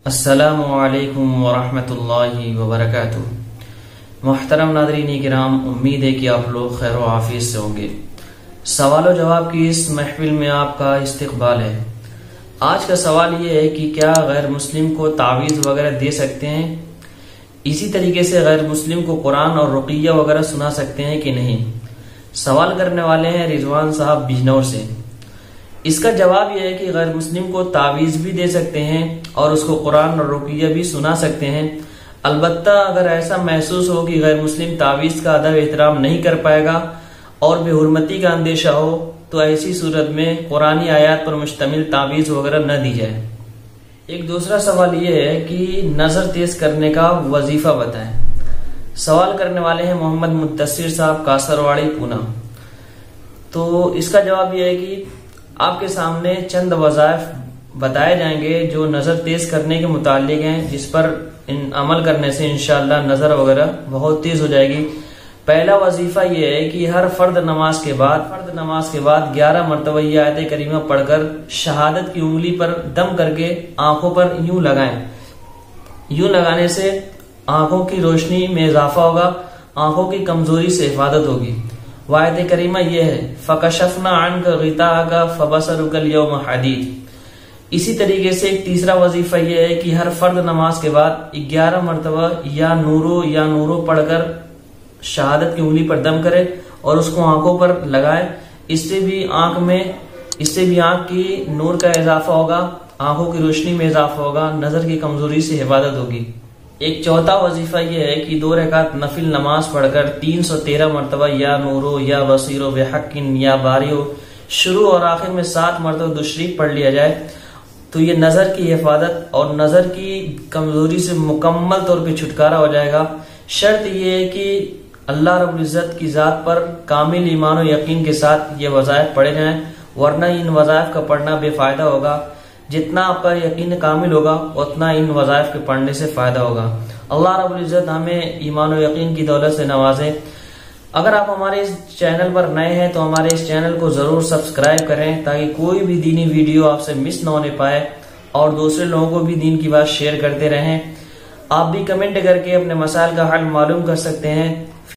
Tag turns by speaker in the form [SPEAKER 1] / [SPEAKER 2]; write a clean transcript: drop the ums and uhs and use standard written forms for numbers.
[SPEAKER 1] अस्सलामु अलैकुम वरहमतुल्लाहि वबरकातुहू। मुहतरम नादरीन किराम, उम्मीद है कि आप लोग खैर व आफियत से होंगे। सवाल और जवाब की इस महफिल में आपका इस्तकबाल है। आज का सवाल ये है कि क्या गैर मुस्लिम को तावीज़ वगैरह दे सकते हैं, इसी तरीके से गैर मुस्लिम को कुरान और रुक़िया वगैरह सुना सकते हैं कि नहीं। सवाल करने वाले हैं रिजवान साहब बिजनौर से। इसका जवाब यह है कि गैर मुस्लिम को तावीज़ भी दे सकते हैं और उसको कुरान और रुक़िया भी सुना सकते हैं। अलबत्ता अगर ऐसा महसूस हो कि गैर मुस्लिम तावीज़ का अदब एहतराम नहीं कर पाएगा और बेहुरमती का अंदेशा हो, तो ऐसी सूरत में कुरानी आयात पर मुश्तमिल तावीज़ वगैरह न दी जाए। एक दूसरा सवाल यह है कि नजर तेज करने का वजीफा बताएं। सवाल करने वाले हैं मोहम्मद मुद्दसिर साहब, कासरवाड़ी, पूना। तो इसका जवाब यह है कि आपके सामने चंद वज़ाइफ बताए जाएंगे जो नजर तेज करने के मुतालिक हैं, जिस पर इन अमल करने से इंशाअल्लाह नजर वगैरह बहुत तेज हो जाएगी। पहला वजीफा यह है कि हर फर्द नमाज के बाद 11 मरतबा ये आयत करीमा पढ़कर शहादत की उंगली पर दम करके आंखों पर यूं लगाएं। यूं लगाने से आंखों की रोशनी में इजाफा होगा, आंखों की कमजोरी से हिफाजत होगी। वायत करीमा यह है, फकशफना अन्का गिताअका फबसरुकल यौम हदीद। इसी तरीके से एक तीसरा वजीफा यह है कि हर फर्द नमाज के बाद 11 मरतबा या नूरो पढ़कर शहादत की उंगली पर दम करे और उसको आंखों पर लगाए। इससे भी आंख की नूर का इजाफा होगा, आंखों की रोशनी में इजाफा होगा, नजर की कमजोरी से हिफाजत होगी। एक चौथा वजीफा यह है कि 2 रकात नफिल नमाज पढ़कर 313 मरतबा या नूरो या बसीरो बेहक्किन या बारियो शुरू और आखिर में 7 मरतबा दुशरीफ पढ़ लिया जाए। तो ये नजर की हिफाजत और नजर की कमजोरी से मुकम्मल तौर पे छुटकारा हो जाएगा। शर्त यह है कि अल्लाह रब्बुल इज्जत की जात पर कामिल ईमान और यकीन के साथ ये वज़ाइफ पढ़े जाएं, वरना इन वज़ाइफ का पढ़ना बेफायदा होगा। जितना आपका यकीन कामिल होगा उतना इन वज़ाइफ के पढ़ने से फायदा होगा। अल्लाह रब्बुल इज्जत हमें ईमान और यकीन की दौलत से नवाजे। अगर आप हमारे इस चैनल पर नए हैं तो हमारे इस चैनल को जरूर सब्सक्राइब करें, ताकि कोई भी दीनी वीडियो आपसे मिस न होने पाए और दूसरे लोगों को भी दीन की बात शेयर करते रहें। आप भी कमेंट करके अपने मसाइल का हल मालूम कर सकते हैं।